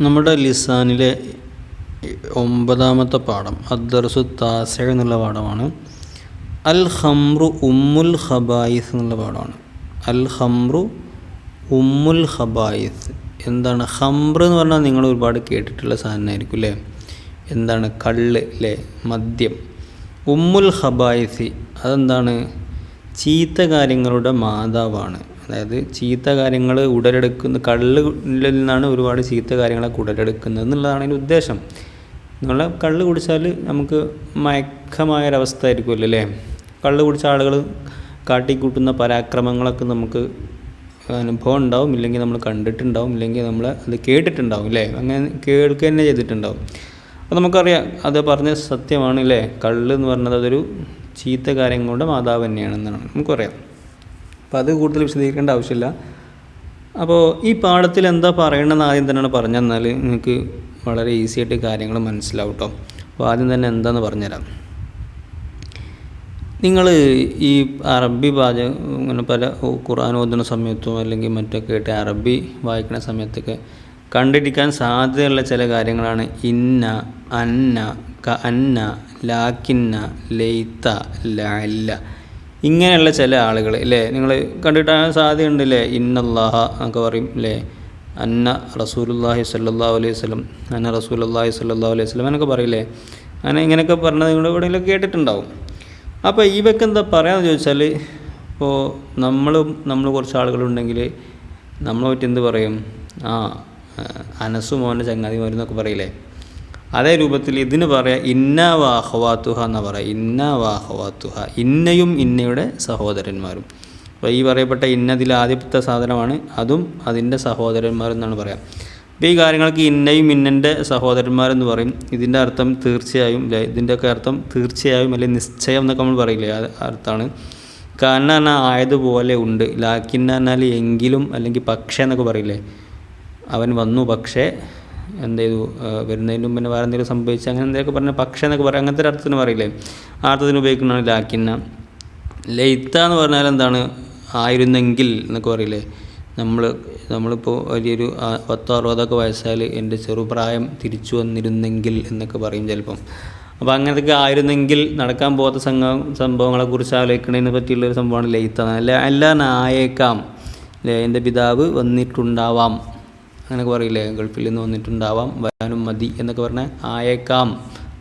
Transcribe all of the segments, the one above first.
നമ്മുടെ ലിസാനിലെ 9ാമത്തെ പാഠം അദ്ദർസു താസിഅ എന്നുള്ള പാഠമാണ്. അൽ ഖംറു ഉമ്മുൽ ഖബായിസ് എന്നുള്ള പാഠമാണ്. അൽ ഖംറു ഉമ്മുൽ ഖബായിസ്. എന്താണ് ഖംറ് എന്ന് പറഞ്ഞാൽ നിങ്ങൾ ഒരുപാട് കേട്ടിട്ടുള്ള സാധനമായിരിക്കും അല്ലേ? എന്താണ്? കള്ള് അല്ലേ? മദ്യം. ഉമ്മുൽ ഖബായിസ് അതെന്താണ്? ചീത്ത കാര്യങ്ങളുടെ മാതാവാണ്. അതായത് ചീത്ത കാര്യങ്ങൾ ഉടലെടുക്കുന്ന കള്ളിൽ നിന്നാണ് ഒരുപാട് ചീത്ത കാര്യങ്ങളൊക്കെ ഉടലെടുക്കുന്നത് എന്നുള്ളതാണ് അതിൻ്റെ ഉദ്ദേശം. നിങ്ങൾ കള്ള് കുടിച്ചാൽ നമുക്ക് മയക്കമായൊരവസ്ഥ ആയിരിക്കുമല്ലോ അല്ലേ? കള്ള് കുടിച്ച ആളുകൾ കാട്ടിക്കൂട്ടുന്ന പരാക്രമങ്ങളൊക്കെ നമുക്ക് അനുഭവം ഉണ്ടാവും, ഇല്ലെങ്കിൽ നമ്മൾ കണ്ടിട്ടുണ്ടാവും, ഇല്ലെങ്കിൽ നമ്മൾ അത് കേട്ടിട്ടുണ്ടാവും അല്ലേ? അങ്ങനെ കേൾക്കുക തന്നെ ചെയ്തിട്ടുണ്ടാവും. അപ്പോൾ നമുക്കറിയാം അത് പറഞ്ഞ സത്യമാണ് അല്ലേ? കള്ള് എന്ന് പറഞ്ഞത് അതൊരു ചീത്ത കാര്യങ്ങളുടെ മാതാവ് തന്നെയാണെന്നാണ് നമുക്കറിയാം. അപ്പോൾ അത് കൂടുതൽ വിശദീകരിക്കേണ്ട ആവശ്യമില്ല. അപ്പോൾ ഈ പാഠത്തിൽ എന്താ പറയണമെന്ന് ആദ്യം തന്നെയാണ് പറഞ്ഞു തന്നാൽ നിങ്ങൾക്ക് വളരെ ഈസി ആയിട്ട് കാര്യങ്ങൾ മനസ്സിലാവും കേട്ടോ. അപ്പോൾ ആദ്യം തന്നെ എന്താണെന്ന് പറഞ്ഞുതരാം. നിങ്ങൾ ഈ അറബി ഇങ്ങനെ പല ഖുർആൻ ഓതുന്ന സമയത്തോ അല്ലെങ്കിൽ മറ്റൊക്കെ ആയിട്ട് അറബി വായിക്കുന്ന സമയത്തൊക്കെ കണ്ടിരിക്കാൻ സാധ്യതയുള്ള ചില കാര്യങ്ങളാണ് ഇന്ന, അന്ന, ക അന്ന, ലാക്കിന്ന, ലൈത്ത, ലഅല്ല. ഇങ്ങനെയുള്ള ചില ആളുകൾ അല്ലേ നിങ്ങൾ കണ്ടിട്ടാൻ സാധ്യതയുണ്ട് അല്ലേ? ഇന്നല്ലാഹ എന്നൊക്കെ പറയും അല്ലേ? അന്ന റസൂലുള്ളാഹി സ്വല്ലല്ലാഹു അലൈഹി വസല്ലം, അന്ന റസൂലുള്ളാഹി സ്വല്ലല്ലാഹു അലൈഹി വസല്ലം എന്നൊക്കെ പറയില്ലേ? അങ്ങനെ ഇങ്ങനെയൊക്കെ പറഞ്ഞത് നിങ്ങൾ എവിടെയെങ്കിലും കേട്ടിട്ടുണ്ടാവും. അപ്പോൾ ഇവയ്ക്ക് എന്താ പറയാമെന്ന് ചോദിച്ചാൽ, ഇപ്പോൾ നമ്മൾ കുറച്ച് ആളുകളുണ്ടെങ്കിൽ നമ്മളെ പറ്റി എന്ത് പറയും? അനസു മോൻ്റെ ചങ്ങാതിമാരെന്നൊക്കെ പറയില്ലേ? അതേ രൂപത്തിൽ ഇതിന് പറയാം ഇന്ന വാഹവാത്തുഹ എന്ന് പറയാം. ഇന്ന വാഹവാത്തുഹ, ഇന്നയും ഇന്നയുടെ സഹോദരന്മാരും. അപ്പോൾ ഈ പറയപ്പെട്ട ഇന്നതിൽ ആദ്യത്തെ സാധനമാണ്, അതും അതിൻ്റെ സഹോദരന്മാരെന്നാണ് പറയാം. അപ്പോൾ ഈ കാര്യങ്ങൾക്ക് ഇന്നയും ഇന്നൻ്റെ സഹോദരന്മാരെന്ന് പറയും. ഇതിൻ്റെ അർത്ഥം തീർച്ചയായും അല്ലേ? ഇതിൻ്റെയൊക്കെ അർത്ഥം തീർച്ചയായും അല്ലെങ്കിൽ നിശ്ചയം എന്നൊക്കെ നമ്മൾ പറയില്ലേ? അർത്ഥമാണ്. കാരണം പറഞ്ഞാൽ ആയതുപോലെ ഉണ്ട്. ലാക്കിന്ന പറഞ്ഞാൽ എങ്കിലും അല്ലെങ്കിൽ പക്ഷേ എന്നൊക്കെ പറയില്ലേ? അവൻ വന്നു പക്ഷേ എന്ത് ചെയ്തു, വരുന്നതിന് മുമ്പ് വേറെ എന്തെങ്കിലും സംഭവിച്ചു, അങ്ങനെ എന്തെങ്കിലുമൊക്കെ പറഞ്ഞാൽ പക്ഷേ എന്നൊക്കെ പറയും. അങ്ങനത്തെ ഒരു അർത്ഥത്തിന് പറയില്ലേ? ആ അർത്ഥത്തിന് ഉപയോഗിക്കുന്നതാണ് ലാക്കിന്ന. ലൈത്ത എന്ന് പറഞ്ഞാൽ എന്താണ്? ആയിരുന്നെങ്കിൽ എന്നൊക്കെ പറയില്ലേ? നമ്മളിപ്പോൾ വലിയൊരു 10-60 വയസ്സായാൽ എൻ്റെ ചെറുപ്രായം തിരിച്ചു വന്നിരുന്നെങ്കിൽ എന്നൊക്കെ പറയും ചിലപ്പം. അപ്പോൾ അങ്ങനത്തൊക്കെ ആയിരുന്നെങ്കിൽ നടക്കാൻ പോകാത്ത സംഭവങ്ങളെക്കുറിച്ച് ആലോചിക്കുന്നതിനെ പറ്റിയുള്ളൊരു സംഭവമാണ് ലൈത്ത. എല്ലാം ആയേക്കാം അല്ലേ? എൻ്റെ പിതാവ് വന്നിട്ടുണ്ടാവാം അങ്ങനെയൊക്കെ പറയില്ലേ? ഗൾഫിൽ നിന്ന് വന്നിട്ടുണ്ടാവാം, വരാനും മതി എന്നൊക്കെ പറഞ്ഞാൽ ആയേക്കാം,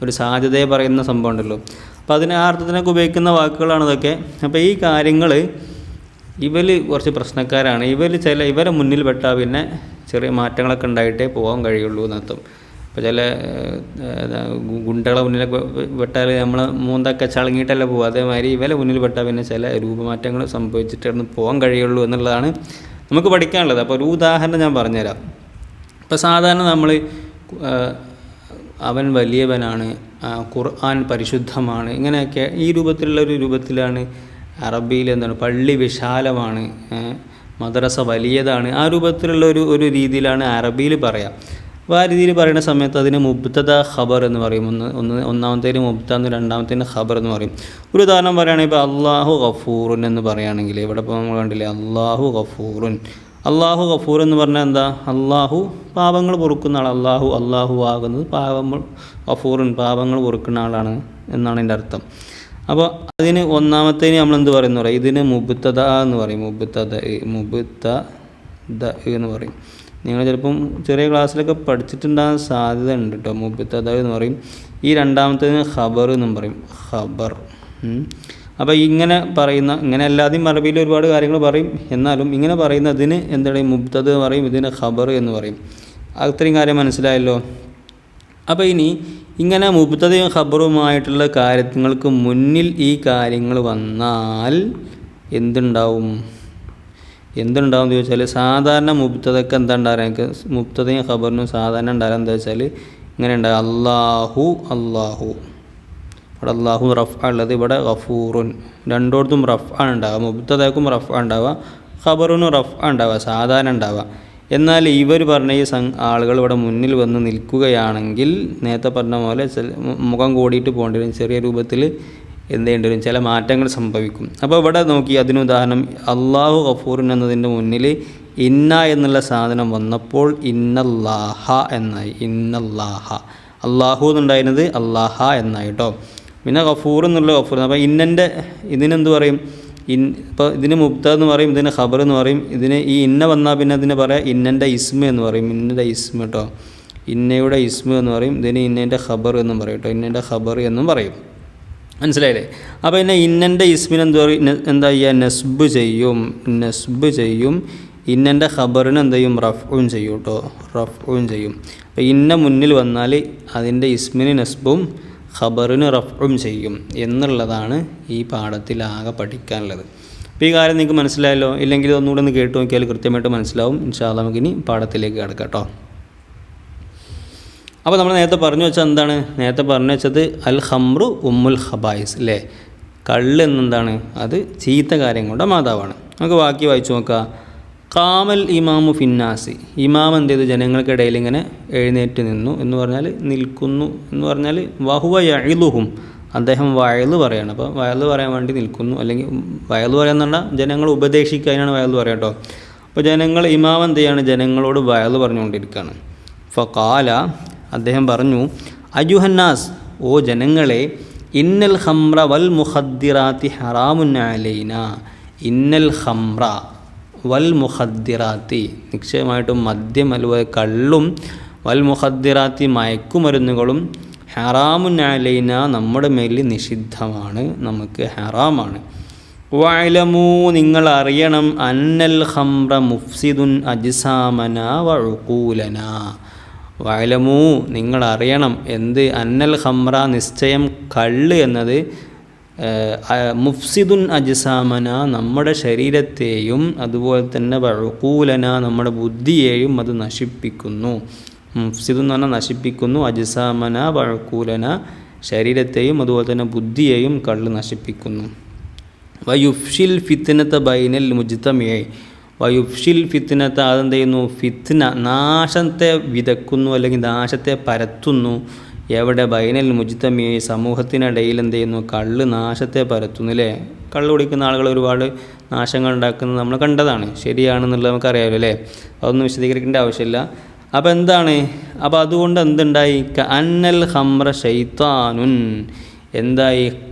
ഒരു സാധ്യതയെ പറയുന്ന സംഭവം ഉണ്ടല്ലോ. അപ്പോൾ അതിന് ആ അർത്ഥത്തിനൊക്കെ ഉപയോഗിക്കുന്ന വാക്കുകളാണ് ഇതൊക്കെ. അപ്പോൾ ഈ കാര്യങ്ങൾ ഇവർ കുറച്ച് പ്രശ്നക്കാരാണ്. ഇവരെ മുന്നിൽ പെട്ടാൽ പിന്നെ ചെറിയ മാറ്റങ്ങളൊക്കെ ഉണ്ടായിട്ടേ പോകാൻ കഴിയുള്ളൂ എന്നർത്ഥം. ഇപ്പോൾ ചില ഗുണ്ടകളെ മുന്നിലൊക്കെ പെട്ടാൽ നമ്മൾ മൂന്തൊക്കെ ചളങ്ങിയിട്ടല്ല പോകുക. അതേമാതിരി ഇവരെ മുന്നിൽ പെട്ടാൽ പിന്നെ ചില രൂപമാറ്റങ്ങൾ സംഭവിച്ചിട്ടാണ് പോകാൻ കഴിയുള്ളൂ എന്നുള്ളതാണ് നമുക്ക് പഠിക്കാനുള്ളത്. അപ്പോൾ ഒരു ഉദാഹരണം ഞാൻ പറഞ്ഞുതരാം. ഇപ്പോൾ സാധാരണ നമ്മൾ അവൻ വലിയവനാണ്, ഖുർആൻ പരിശുദ്ധമാണ്, ഇങ്ങനെയൊക്കെ ഈ രൂപത്തിലാണ് അറബിയിൽ എന്താണ് പള്ളി വിശാലമാണ്, മദ്രസ വലിയതാണ്, ആ രൂപത്തിലുള്ള ഒരു രീതിയിലാണ് അറബിയിൽ പറയാം. അപ്പോൾ ആ രീതിയിൽ പറയുന്ന സമയത്ത് അതിന് മുബ്തദ ഖബർ എന്ന് പറയും. ഒന്നാമത്തേന് മുബ്തദ, രണ്ടാമത്തേന് ഖബർ എന്ന് പറയും. ഒരു ഉദാഹരണം പറയുകയാണെങ്കിൽ ഇപ്പോൾ അള്ളാഹു ഗഫൂറുൻ എന്ന് പറയുകയാണെങ്കിൽ ഇവിടെ ഇപ്പോൾ നമ്മൾ കണ്ടില്ലേ അള്ളാഹു ഗഫൂറുൻ. അള്ളാഹു ഗഫൂർ എന്ന് പറഞ്ഞാൽ എന്താ? അള്ളാഹു പാപങ്ങൾ പൊറുക്കുന്ന ആൾ. അള്ളാഹു ആകുന്നത് ഗഫൂറുൻ പാപങ്ങൾ പൊറുക്കുന്ന ആളാണ് എന്നാണ് എൻ്റെ അർത്ഥം. അപ്പോൾ അതിന് ഒന്നാമത്തേന് നമ്മൾ എന്ത് പറയുന്നു പറയും? ഇതിന് മുബ്തദ എന്ന് പറയും. മുബ്തദ എന്ന് പറയും. നിങ്ങൾ ചിലപ്പം ചെറിയ ക്ലാസ്സിലൊക്കെ പഠിച്ചിട്ടുണ്ടാകാൻ സാധ്യത ഉണ്ട് കേട്ടോ. മുബ്തദ എന്ന് പറയും. ഈ രണ്ടാമത്തേന് ഖബർ എന്നും പറയും. ഖബർ. അപ്പോൾ ഇങ്ങനെ അല്ലാതെയും അറബിയിൽ ഒരുപാട് കാര്യങ്ങൾ പറയും. എന്നാലും ഇങ്ങനെ പറയുന്നതിന് എന്താണ് മുബ്തദ എന്ന് പറയും, ഇതിന് ഖബർ എന്ന് പറയും. അത്രയും കാര്യം മനസ്സിലായല്ലോ. അപ്പോൾ ഇനി ഇങ്ങനെ മുബ്തദയും ഖബറുമായിട്ടുള്ള കാര്യങ്ങൾക്ക് മുന്നിൽ ഈ കാര്യങ്ങൾ വന്നാൽ എന്തുണ്ടാവും എന്ന് ചോദിച്ചാൽ സാധാരണ മുബ്തദക്ക് എന്താ ഉണ്ടാകുക? മുബ്തദയും ഖബറിനും സാധാരണ ഉണ്ടാകുക എന്താ വെച്ചാൽ ഇങ്ങനെ ഉണ്ടാകുക അള്ളാഹു. ഇവിടെ അള്ളാഹു റഫ് ഉള്ളത്, ഇവിടെ ഗഫൂറുൻ. രണ്ടോടത്തും റഫ് ആണ് ഉണ്ടാവുക. മുബ്തദക്കും റഫ് ഉണ്ടാവുക, ഖബറിനും റഫ് ഉണ്ടാവുക, സാധാരണ ഉണ്ടാവുക. എന്നാൽ ഇവർ പറഞ്ഞ ഈ ആളുകൾ ഇവിടെ മുന്നിൽ വന്ന് നിൽക്കുകയാണെങ്കിൽ നേരത്തെ പറഞ്ഞ പോലെ മുഖം കൂടിയിട്ട് പോകേണ്ടി വരും. ചെറിയ രൂപത്തിൽ എന്ത് ചെയ്യേണ്ടി വരും? ചില മാറ്റങ്ങൾ സംഭവിക്കും. അപ്പോൾ ഇവിടെ നോക്കി അതിന് ഉദാഹരണം അള്ളാഹു ഗഫൂറുൻ എന്നതിൻ്റെ മുന്നിൽ ഇന്ന എന്നുള്ള സാധനം വന്നപ്പോൾ ഇന്നല്ലാഹ എന്നായി. ഇന്നല്ലാഹ, അള്ളാഹു എന്നുണ്ടായിരുന്നത് അല്ലാഹ എന്നായി കേട്ടോ. പിന്നെ ഗഫൂർ എന്നുള്ള ഗഫൂർ. അപ്പോൾ ഇന്നൻ്റെ ഇതിനെന്ത് പറയും? ഇപ്പോൾ ഇതിന് മുബ്ത എന്ന് പറയും, ഇതിന് ഖബർ എന്ന് പറയും. ഇതിന് ഈ ഇന്ന വന്നാൽ പിന്നെ അതിന് പറയാം ഇന്നൻ്റെ ഇസ്മ എന്ന് പറയും. ഇന്നൻ്റെ ഇസ്മ കേട്ടോ, ഇന്നയുടെ ഇസ്മ എന്ന് പറയും. ഇതിന് ഇന്നൻ്റെ ഖബർ എന്നും പറയും കേട്ടോ, ഇന്നൻ്റെ ഖബർ എന്നും പറയും. മനസ്സിലായില്ലേ? അപ്പോൾ പിന്നെ ഇന്നൻ്റെ ഇസ്മിന് എന്ത് പറയും? എന്താ ചെയ്യുക? നസ്ബ് ചെയ്യും. ഇന്നൻ്റെ ഖബറിന് എന്ത് ചെയ്യും? റഫ്ഉൻ ചെയ്യും കേട്ടോ, റഫ്ഉൻ ചെയ്യും. അപ്പോൾ ഇന്ന മുന്നിൽ വന്നാൽ അതിൻ്റെ ഇസ്മിന് നസ്ബും ഖബറിന് റഫ്ഉം ചെയ്യും എന്നുള്ളതാണ് ഈ പാഠത്തിൽ ആകെ പഠിക്കാനുള്ളത്. അപ്പോൾ ഈ കാര്യം നിങ്ങൾക്ക് മനസ്സിലായല്ലോ? ഇല്ലെങ്കിൽ ഒന്നുകൂടെ ഒന്ന് കേട്ട് നോക്കിയാൽ കൃത്യമായിട്ട് മനസ്സിലാവും. ഇൻഷാ അല്ലാഹ് നമുക്കിനി പാഠത്തിലേക്ക് കിടക്കാം കേട്ടോ. അപ്പോൾ നമ്മൾ നേരത്തെ പറഞ്ഞു വെച്ചാൽ എന്താണ്? നേരത്തെ പറഞ്ഞു വെച്ചത് അൽ ഖംറു ഉമ്മുൽ ഖബായിസ് അല്ലേ? കള്ള് എന്നെന്താണ്? അത് ചീത്ത കാര്യങ്ങളുടെ മാതാവാണ്. നമുക്ക് ബാക്കി വായിച്ചു നോക്കാം. കാമൽ ഇമാമു ഫിന്നാസി, ഇമാം എന്ത് ചെയ്തു? ജനങ്ങൾക്കിടയിൽ ഇങ്ങനെ എഴുന്നേറ്റ് നിന്നു എന്ന് പറഞ്ഞാൽ നിൽക്കുന്നു എന്ന് പറഞ്ഞാൽ വഹുവ യഇലുഹും, അദ്ദേഹം വയല് പറയാണ്. അപ്പോൾ വയല് പറയാൻ വേണ്ടി നിൽക്കുന്നു, അല്ലെങ്കിൽ വയല് പറയാന്ന് പറഞ്ഞാൽ ജനങ്ങൾ ഉപദേശിക്കാനാണ് വയല് പറയാം കേട്ടോ. അപ്പോൾ ജനങ്ങൾ, ഇമാം എന്ത് ചെയ്യാണ്? ജനങ്ങളോട് വയല് പറഞ്ഞുകൊണ്ടിരിക്കുകയാണ്. ഫഖാല, അദ്ദേഹം പറഞ്ഞു, അയ്യുഹന്നാസ്, ഓ ജനങ്ങളെ, ഇന്നൽ ഖംറ വൽ മുഖദ്ദിറാത്തി ഹറാമുൻ അലൈന. ഇന്നൽ ഖംറ വൽ മുഖദ്ദിറാത്തി, നിശ്ചയമായിട്ടും മദ്യം അതുപോലെ കള്ളും, വൽ മുഖദ്ദിറാത്തി മയക്കുമരുന്നുകളും, ഹറാമുൻ അലൈന നമ്മുടെ മേലിൽ നിഷിദ്ധമാണ്, നമുക്ക് ഹറാമാണ്. വഅലമൂ, നിങ്ങൾ അറിയണം, അന്നൽ ഖംറ മുഫ്സിദുൻ അജ്സാമന വഉഖൂലന. വഅലമൂ, നിങ്ങൾ അറിയണം എന്ത്? അന്നൽ ഖംറ, നിശ്ചയം കള്ള് എന്നത്, മുഫ്സിദുൻ അജ്സാമന നമ്മുടെ ശരീരത്തെയും അതുപോലെ തന്നെ വഉഖൂലന നമ്മുടെ ബുദ്ധിയെയും അത് നശിപ്പിക്കുന്നു. മുഫ്സിദുൻ എന്ന് പറഞ്ഞാൽ നശിപ്പിക്കുന്നു, അജ്സാമന വഉഖൂലന ശരീരത്തെയും അതുപോലെ തന്നെ ബുദ്ധിയെയും കള്ള് നശിപ്പിക്കുന്നു. വയുഫ്ഷിൽ ഫിത്നത ബൈനൽ മുജ്തമിഇ, വയുഫ്ഷിൽ ഫിത്നത, അതെന്ത് ചെയ്യുന്നു? ഫിത്ന, നാശത്തെ വിതക്കുന്നു അല്ലെങ്കിൽ നാശത്തെ പരത്തുന്നു. എവിടെ? ബൈനൽ മുജ്തമിഇ, സമൂഹത്തിനിടയിൽ എന്ത് ചെയ്യുന്നു? കള്ള് നാശത്തെ പരത്തുന്നു അല്ലേ? കള്ള് കുടിക്കുന്ന ആളുകൾ ഒരുപാട് നാശങ്ങൾ ഉണ്ടാക്കുന്നത് നമ്മൾ കണ്ടതാണ്. ശരിയാണെന്നുള്ളത് നമുക്കറിയാമല്ലോ അല്ലേ? അതൊന്നും വിശദീകരിക്കേണ്ട ആവശ്യമില്ല. അപ്പോൾ എന്താണ്? അപ്പോൾ അതുകൊണ്ട് എന്തുണ്ടായി? അന്നൽ ഖംറ ശൈത്താനുൻ, എന്തായി?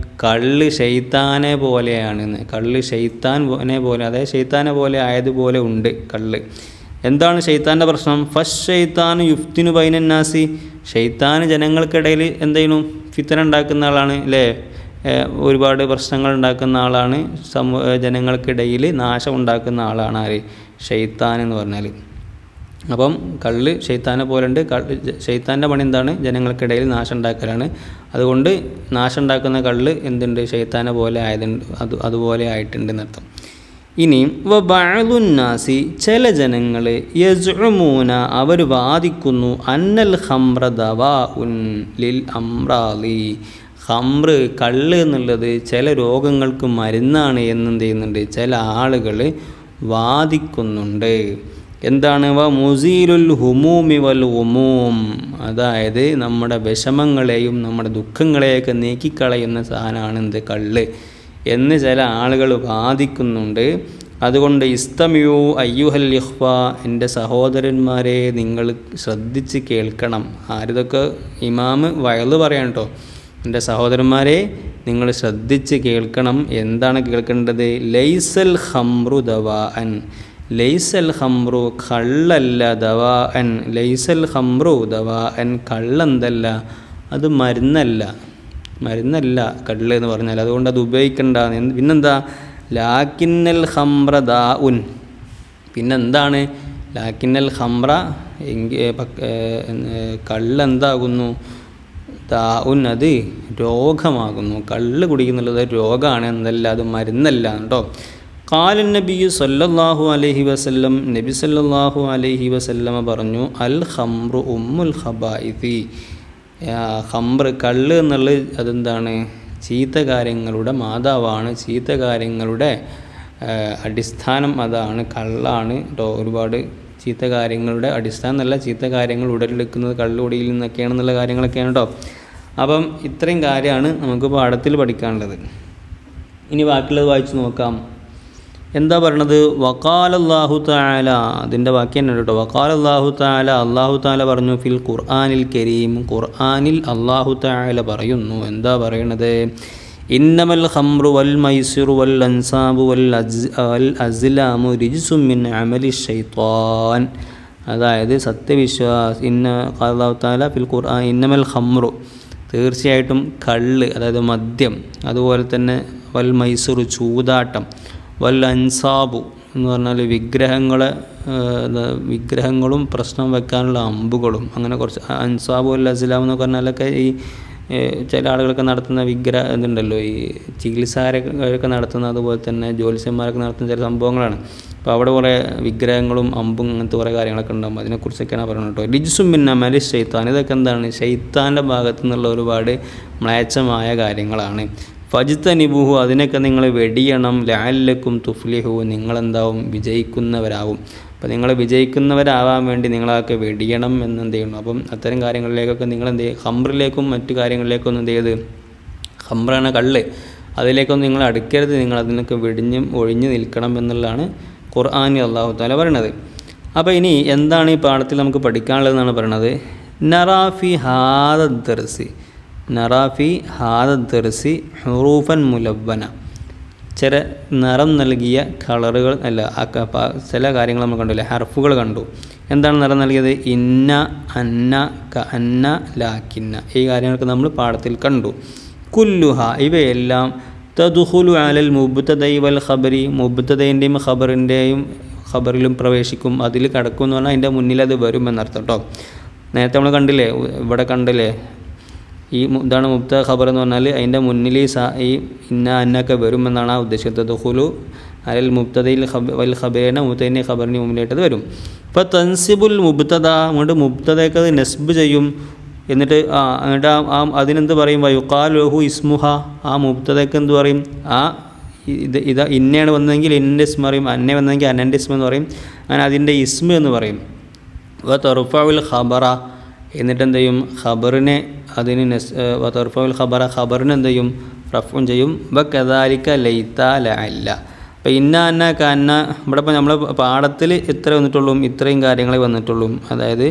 കള്ള് ശൈത്താനെ പോലെയാണെന്ന്. കള്ള് ശൈത്താനെ പോലെ, അതായത് ശൈത്താനെ പോലെ ആയതുപോലെ ഉണ്ട് കള്ള്. എന്താണ് ശൈത്താൻ്റെ പ്രശ്നം? ഫഷ് ശൈത്താൻ യുഫ്തിനു ബൈനന്നാസി, ശൈത്താൻ ജനങ്ങൾക്കിടയിൽ എന്ത് ചെയ്യുന്നു? ഫിത്തന ഉണ്ടാക്കുന്ന ആളാണ് അല്ലേ? ഒരുപാട് പ്രശ്നങ്ങൾ ഉണ്ടാക്കുന്ന ആളാണ്. ജനങ്ങൾക്കിടയിൽ നാശം ഉണ്ടാക്കുന്ന ആളാണ് ആര്? ശൈത്താൻ എന്ന് പറഞ്ഞാൽ. അപ്പം കള്ള് ശൈത്താനെ പോലെ ഉണ്ട്. ശൈത്താൻ്റെ പണി എന്താണ്? ജനങ്ങൾക്കിടയിൽ നാശം ഉണ്ടാക്കലാണ്. അതുകൊണ്ട് നാശം ഉണ്ടാക്കുന്ന കള്ള് എന്തുണ്ട്? ശൈത്താനെ പോലെ ആയതുണ്ട്, അതുപോലെ ആയിട്ടുണ്ട് എന്നർത്ഥം. ഇനി വബഅലുന്നാസി, ചില ജനങ്ങൾ, യസ്ഉമൂന അവർ വാദിക്കുന്നു, അന്നൽ ഖംറ ദവാഉൻ ലിൽ അംറാളി, ഖംറ് കള്ള് എന്നുള്ളത് ചില രോഗങ്ങൾക്ക് മരുന്നാണ് എന്നെന്ത് ചെയ്യുന്നുണ്ട്? ചില ആളുകൾ വാദിക്കുന്നുണ്ട്. എന്താണ്? വ മുസീലുൽ ഹുമൂമി വൽ ഗുമൂം, അതായത് നമ്മുടെ വിഷമങ്ങളെയും നമ്മുടെ ദുഃഖങ്ങളെയൊക്കെ നീക്കിക്കളയുന്ന സാധനമാണ് എന്ത്? കള്ള് എന്ന് ചില ആളുകൾ വാദിക്കുന്നുണ്ട്. അതുകൊണ്ട് ഇസ്തമിയു അയ്യുഹൽ ഇഖ്വ, എൻ്റെ സഹോദരന്മാരെ നിങ്ങൾ ശ്രദ്ധിച്ച് കേൾക്കണം. ആരിതൊക്കെ? ഇമാമ് വയല് പറയാൻ കേട്ടോ. എൻ്റെ സഹോദരന്മാരെ നിങ്ങൾ ശ്രദ്ധിച്ച് കേൾക്കണം. എന്താണ് കേൾക്കേണ്ടത്? ലൈസൽ ഖംറു ദവാഅൻ, ലൈസൽ ഖംറു കള്ളല്ല, ദവാഅൻ ലൈസൽ ഖംറു ദവാഅൻ കള്ളെന്തല്ല, അത് മരുന്നല്ല, മരുന്നല്ല കള്ള് എന്ന് പറഞ്ഞാൽ. അതുകൊണ്ട് അത് ഉപയോഗിക്കണ്ട. പിന്നെന്താ? ലാക്കിന്നൽ ഖംറ ദാഉൻ, പിന്നെന്താണ്? ലാക്കിന്നൽ ഖംറ, കള്ളെന്താകുന്നു? ദാഉൻ, അത് രോഗമാകുന്നു. കള്ള് കുടിക്കുന്നുള്ളത് രോഗമാണ്, എന്തല്ല അത് മരുന്നല്ല കേട്ടോ. ഖാല നബി സല്ലല്ലാഹു അലൈഹി വസല്ലം, നബി സല്ലല്ലാഹു അലൈഹി വസല്ലമ പറഞ്ഞു, അൽ ഖംറു ഉമ്മുൽ ഖബായിസി, ഖംറ് കള്ള് എന്നുള്ളത് അതെന്താണ്? ചീത്ത കാര്യങ്ങളുടെ മാതാവാണ്, ചീത്ത കാര്യങ്ങളുടെ അടിസ്ഥാനം അതാണ്, കള്ളാണ് കേട്ടോ. ഒരുപാട് ചീത്ത കാര്യങ്ങളുടെ അടിസ്ഥാനം എന്നല്ല, ചീത്ത കാര്യങ്ങൾ ഉടലെടുക്കുന്നത് കള്ളുകുടിയിൽ നിന്നൊക്കെയാണെന്നുള്ള കാര്യങ്ങളൊക്കെയാണ് കേട്ടോ. അപ്പം ഇത്രയും കാര്യമാണ് നമുക്ക് പാഠത്തിൽ പഠിക്കാനുള്ളത്. ഇനി ബാക്കിയുള്ളത് വായിച്ച് നോക്കാം. എന്താ പറയണത്? വഖാലല്ലാഹു തആല, അതിൻ്റെ ബാക്കി തന്നെ കേട്ടോ. വഖാലല്ലാഹു തആല, അല്ലാഹു തആല പറഞ്ഞു, ഫിൽ ഖുർആനിൽ കരീം, ഖുർആനിൽ അല്ലാഹു തആല പറയുന്നു. എന്താ പറയണത്? ഇന്നമൽ ഖംറു വൽ മൈസിറു വൽ അൻസാബു വൽ അസ്ലാമു റിജ്സും മിൻ അമലി ശൈത്വാൻ. അതായത് സത്യവിശ്വാസി, അല്ലാഹു തആല ഫിൽ ഖുർആൻ ഇന്നമൽ ഖംറു, തീർച്ചയായിട്ടും കള്ള്, അതായത് മദ്യം, അതുപോലെ തന്നെ വൽ മൈസിറു, ചൂതാട്ടം, വൽ അൻസാബു എന്ന് പറഞ്ഞാൽ വിഗ്രഹങ്ങളും പ്രശ്നം വെക്കാനുള്ള അമ്പുകളും, അങ്ങനെ കുറച്ച് അൻസാബു വൽ അസ്ലാം എന്ന് പറഞ്ഞാലൊക്കെ ഈ ചില ആളുകളൊക്കെ നടത്തുന്ന ഇതുണ്ടല്ലോ, ഈ ചികിത്സക്കാരൊക്കെ നടത്തുന്ന, അതുപോലെ തന്നെ ജ്യോത്സ്യന്മാരൊക്കെ നടത്തുന്ന ചില സംഭവങ്ങളാണ്. അപ്പോൾ അവിടെ കുറേ വിഗ്രഹങ്ങളും അമ്പും അങ്ങനത്തെ കുറേ കാര്യങ്ങളൊക്കെ ഉണ്ടാകും. അതിനെക്കുറിച്ചൊക്കെയാണ് പറയുന്നത് കേട്ടോ. റിജ്സും മിൻ അമലി ശൈത്താൻ, ഇതൊക്കെ എന്താണ്? ശൈത്താൻ്റെ ഭാഗത്തു നിന്നുള്ള ഒരുപാട് മ്ലേച്ഛമായ കാര്യങ്ങളാണ്. ഫജ്തനിബുഹു, അതിനൊക്കെ നിങ്ങൾ വെടിയണം. ലഅല്ലക്കും തുഫ്ലിഹു, നിങ്ങളെന്താവും? വിജയിക്കുന്നവരാവും. അപ്പോൾ നിങ്ങൾ വിജയിക്കുന്നവരാവാൻ വേണ്ടി നിങ്ങളതൊക്കെ വെടിയണം എന്ത് ചെയ്യണം? അപ്പം അത്തരം കാര്യങ്ങളിലേക്കൊക്കെ നിങ്ങൾ എന്ത് ചെയ്യുക? ഖംറിലേക്കും മറ്റു കാര്യങ്ങളിലേക്കൊന്നും എന്ത് ചെയ്ത്, ഖംറാണ് കള്ള്, അതിലേക്കൊന്നും നിങ്ങൾ അടുക്കരുത്, നിങ്ങൾ അതിനൊക്കെ ഒഴിഞ്ഞു നിൽക്കണം എന്നുള്ളതാണ് ഖുർആനിൽ അല്ലാഹു തആല പറയണത്. അപ്പോൾ ഇനി എന്താണ് ഈ പാഠത്തിൽ നമുക്ക് പഠിക്കാനുള്ളതെന്നാണ് പറയണത്. നറാഫി ഹാദ ദർസി ഹുറൂഫൻ മുലവ്വന, ചില നിറം നൽകിയ കളറുകൾ ചില കാര്യങ്ങൾ നമ്മൾ കണ്ടില്ലേ, ഹർഫുകൾ കണ്ടു. എന്താണ് നിറം നൽകിയത്? ഇന്ന, അന്ന, കഅന്ന, ലാക്കിന്ന, ഈ കാര്യങ്ങളൊക്കെ നമ്മൾ പാഠത്തിൽ കണ്ടു. കുല്ലുഹ, ഇവയെല്ലാം തദ്ഖുലു അലൽ മുബ്തദഇ വൽ ഖബരി, മുബ്തദയിൻ്റെയും ഖബറിലും പ്രവേശിക്കും, അതിൽ കടക്കും എന്ന് പറഞ്ഞാൽ അതിൻ്റെ മുന്നിൽ അത് വരും എന്നർത്ഥം കേട്ടോ. നേരത്തെ നമ്മൾ കണ്ടില്ലേ, ഇവിടെ കണ്ടില്ലേ, ഈ ഇതാണ് മുബ്തദ ഖബർ എന്ന് പറഞ്ഞാൽ അതിൻ്റെ മുന്നിൽ ഈ ഇന്ന അന്നൊക്കെ വരുമെന്നാണ് ആ ഉദ്ദേശിക്കുന്നത്. ദഖുലു അലൽ മുബ്തദയിൽ വൽ ഖബറിനെ മുബ്തദയിൻ്റെ ഖബറിന് മുന്നിലായിട്ടത് വരും. ഇപ്പോൾ തൻസിബുൽ മുബ്തദ, അങ്ങോട്ട് മുബ്തദയൊക്കെ അത് നസ്ബ് ചെയ്യും. എന്നിട്ട് അതിനെന്ത് പറയും? വയുഖാലു ലഹു ഇസ്മുഹ, ആ മുബ്തദയ്ക്ക് എന്ത് പറയും? ഇത് ഇന്നയാണ് വന്നതെങ്കിൽ ഇന്നൻ്റെ ഇസ്മ പറയും, അന്നെ വന്നതെങ്കിൽ അന്നൻ്റെ ഇസ്മ എന്ന് പറയും. അങ്ങനെ അതിൻ്റെ ഇസ്മ എന്ന് പറയും. തർഫഉൽ ഖബറ, എന്നിട്ട് എന്ത് ചെയ്യും? ഖബറിനെ അതിന് തർഫഉൽ ഖബറ, ഖബറിന് എന്ത് ചെയ്യും? റഫ്ഉൻ ചെയ്യും. വകദാലിക ലൈത ലഅല്ല. അപ്പോൾ ഇന്ന അന്ന കഅന്ന, ഇവിടെ ഇപ്പോൾ നമ്മൾ പാഠത്തിൽ എത്ര വന്നിട്ടുള്ളൂ? ഇത്രയും കാര്യങ്ങളെ വന്നിട്ടുള്ളൂ. അതായത്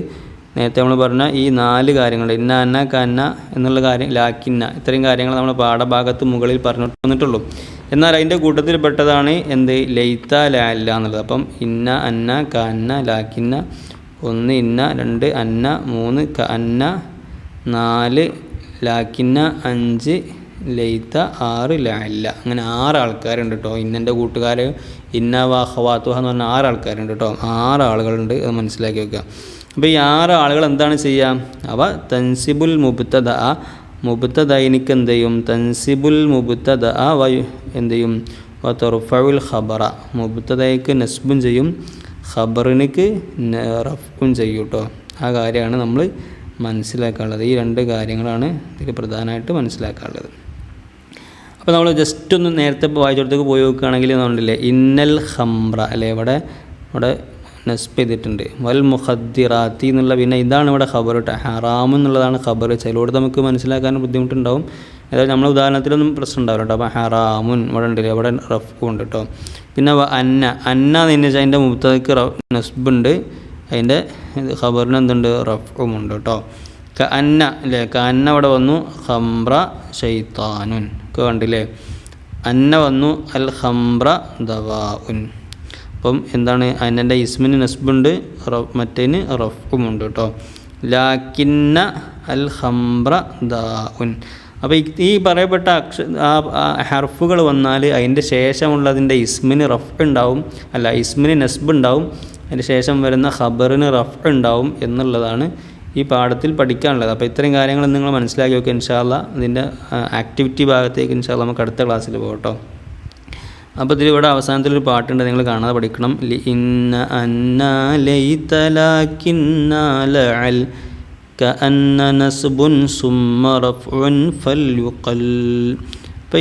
നേരത്തെ നമ്മൾ പറഞ്ഞ ഈ 4 കാര്യങ്ങൾ, ഇന്ന അന്ന കഅന്ന എന്നുള്ള കാര്യം, ലാക്കിന്ന, ഇത്രയും കാര്യങ്ങൾ നമ്മൾ പാഠഭാഗത്ത് മുകളിൽ പറഞ്ഞിട്ട് വന്നിട്ടുള്ളൂ. എന്നാൽ അതിൻ്റെ കൂട്ടത്തിൽപ്പെട്ടതാണ് എന്ത്? ലൈത ലഅല്ല എന്നുള്ളത്. അപ്പം ഇന്ന അന്ന കഅന്ന ലാക്കിന്ന, 1 ഇന്ന, 2 അന്ന, 3 കഅന്ന, 4 ലാക്കിന്ന, 5 ലൈത, 6 ലഅല്ല. അങ്ങനെ 6 ആൾക്കാരുണ്ട് കേട്ടോ. ഇന്നൻ്റെ കൂട്ടുകാർ ഇന്ന വഖവാത്തുഹ എന്ന് പറഞ്ഞാൽ 6 ആൾക്കാരുണ്ട് കേട്ടോ. 6 ആളുകളുണ്ട്, അത് മനസ്സിലാക്കി വെക്കുക. അപ്പോൾ ഈ 6 ആളുകൾ എന്താണ് ചെയ്യുക? അവ തൻസിബുൽ മുബ്തദ, മുബ്തദയിനിക്ക് എന്ത് ചെയ്യും? തൻസിബുൽ മുബ്തദ എന്ത് ചെയ്യും? തർഫഉൽ ഖബറ, മുബ്തദയ്ക്ക് നസ്ബും ചെയ്യും, ഖബറിനിക്ക് റഫ്ഉം ചെയ്യും കേട്ടോ. ആ കാര്യമാണ് നമ്മൾ മനസ്സിലാക്കാനുള്ളത്. ഈ 2 കാര്യങ്ങളാണ് ഇതിൽ പ്രധാനമായിട്ട് മനസ്സിലാക്കാനുള്ളത്. അപ്പോൾ നമ്മൾ ജസ്റ്റ് ഒന്ന് നേരത്തെ വായിച്ചോടത്തേക്ക് പോയി നോക്കുകയാണെങ്കിൽ എന്നുണ്ടല്ലേ, ഇന്നൽ ഖംറ അല്ലേ, ഇവിടെ നസ്ബ് ചെയ്തിട്ടുണ്ട്. വൽ മുഖദ്ദിറാത്തി എന്നുള്ള, പിന്നെ ഇതാണ് ഇവിടെ ഖബർ കേട്ടോ. ഹറാം എന്നുള്ളതാണ് ഖബർ. ചിലരോട് നമുക്ക് മനസ്സിലാക്കാൻ ബുദ്ധിമുട്ടുണ്ടാവും. അതായത് നമ്മളെ ഉദാഹരണത്തിലൊന്നും പ്രശ്നം ഉണ്ടാവില്ല കേട്ടോ. അപ്പോൾ ഹറാമുൻ ഇവിടെ ഉണ്ടല്ലേ, ഇവിടെ റഫ്ഉം ഉണ്ട് കേട്ടോ. പിന്നെ അന്ന എന്ന് വെച്ചാൽ അതിൻ്റെ മുബ്തദയ്ക്ക് നസ്ബുണ്ട്, അതിൻ്റെ ഖബറിന് എന്തുണ്ട്? റഫ്ഉം ഉണ്ട് കേട്ടോ. കഅന്ന അല്ലേ, കഅന്ന ഇവിടെ വന്നു. ഖംറ ശൈത്താനുൻ ഒക്കെ കണ്ടില്ലേ. അന്ന വന്നു. അൽ ഖംറ ദവാഉൻ. അപ്പം എന്താണ്? അന്നൻ്റെ ഇസ്മിന് നസ്ബുണ്ട്, മറ്റേന് റഫ്ഉം ഉണ്ട് കേട്ടോ. ലാക്കിന്ന അൽ ഖംറ ദാഉൻ. അപ്പോൾ ഈ പറയപ്പെട്ട ഹർഫുകൾ വന്നാൽ അതിൻ്റെ ശേഷമുള്ളതിൻ്റെ ഇസ്മിന് റഫ് ഉണ്ടാവും, അല്ല ഇസ്മിന് നസ്ബ് ഉണ്ടാവും, അതിന് ശേഷം വരുന്ന ഖബറിന് റഫ് ഉണ്ടാവും എന്നുള്ളതാണ് ഈ പാഠത്തിൽ പഠിക്കാനുള്ളത്. അപ്പോൾ ഇത്രയും കാര്യങ്ങൾ നിങ്ങൾ മനസ്സിലാക്കി നോക്കുക. ഇൻഷാ അല്ലാ ഇതിൻ്റെ ആക്ടിവിറ്റി ഭാഗത്തേക്ക് ഇൻഷാ അല്ലാ നമുക്ക് അടുത്ത ക്ലാസ്സിൽ പോകട്ടോ. അപ്പോൾ ഇതിലിവിടെ അവസാനത്തിലൊരു പാട്ടുണ്ട്, നിങ്ങൾ കാണാതെ പഠിക്കണം. ഇന്ന അന്ന ലൈത ലാകിന്ന ലഅൽ കഅന്ന നസ്ബുൻ സുമ്മ റഫ്ഉൻ ഫൽയുഖൽ. ഇപ്പോൾ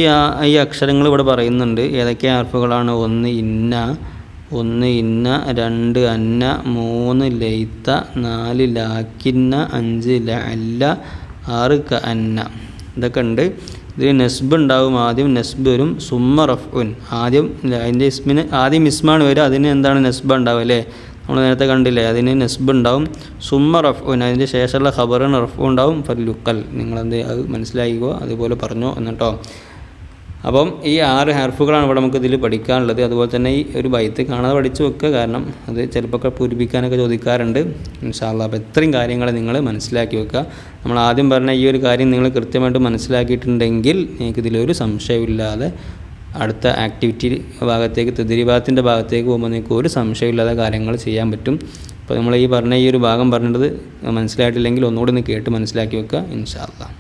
ഈ അക്ഷരങ്ങൾ ഇവിടെ പറയുന്നുണ്ട്. ഏതൊക്കെ ഹർഫുകളാണ്? 1 ഇന്ന, 2 അന്ന, 3 ലൈത, 4 ലാക്കിന്ന, 5 ലഅല്ല, 6 കഅന്ന. ഇതൊക്കെ ഉണ്ട്. ഇതിൽ നെസ്ബ് ഉണ്ടാവും, ആദ്യം നെസ്ബ് വരും, സുമ്മ റഫ്ഉൻ, ആദ്യം അതിൻ്റെ ഇസ്മിന് ആദ്യം ഇസ്മാണ് വരിക, അതിന് എന്താണ് നെസ്ബ ഉണ്ടാവും അല്ലേ, നമ്മൾ നേരത്തെ കണ്ടില്ലേ, അതിന് നെസ്ബ് ഉണ്ടാവും. സുമ്മ റഫ്ഉൻ, അതിൻ്റെ ശേഷമുള്ള ഖബറിന് റഫ്ഉ ഉണ്ടാവും. ഫല്യുക്കൽ, നിങ്ങളെന്ത് അത് മനസ്സിലാക്കിക്കോ, അതുപോലെ പറഞ്ഞോ എന്നിട്ടോ. അപ്പം ഈ 6 ഹർഫുകളാണ് ഇവിടെ നമുക്ക് ഇതിൽ പഠിക്കാനുള്ളത്. അതുപോലെ തന്നെ ഈ ഒരു ബൈത്ത് കാണാതെ പഠിച്ചു വെക്കുക, കാരണം അത് ചിലപ്പോൾ പൂരിപ്പിക്കാനൊക്കെ ചോദിക്കാറുണ്ട്. ഇൻഷാ അല്ലാഹ് അപ്പോൾ ഇത്രയും കാര്യങ്ങൾ നിങ്ങൾ മനസ്സിലാക്കി വെക്കുക. നമ്മൾ ആദ്യം പറഞ്ഞ ഈ ഒരു കാര്യം നിങ്ങൾ കൃത്യമായിട്ട് മനസ്സിലാക്കിയിട്ടുണ്ടെങ്കിൽ നിങ്ങൾക്ക് ഇതിലൊരു സംശയമില്ലാതെ അടുത്ത ആക്ടിവിറ്റി ഭാഗത്തേക്ക്, തദ്രീബാത്തിൻ്റെ ഭാഗത്തേക്ക് പോകുമ്പോൾ നിങ്ങൾക്ക് ഒരു സംശയമില്ലാതെ കാര്യങ്ങൾ ചെയ്യാൻ പറ്റും. അപ്പോൾ നമ്മൾ ഈ പറഞ്ഞ ഈ ഒരു ഭാഗം പറഞ്ഞത് മനസ്സിലായിട്ടില്ലെങ്കിൽ ഒന്നുകൂടി ഒന്ന് കേട്ട് മനസ്സിലാക്കി വെക്കുക ഇൻഷാ അല്ലാഹ്.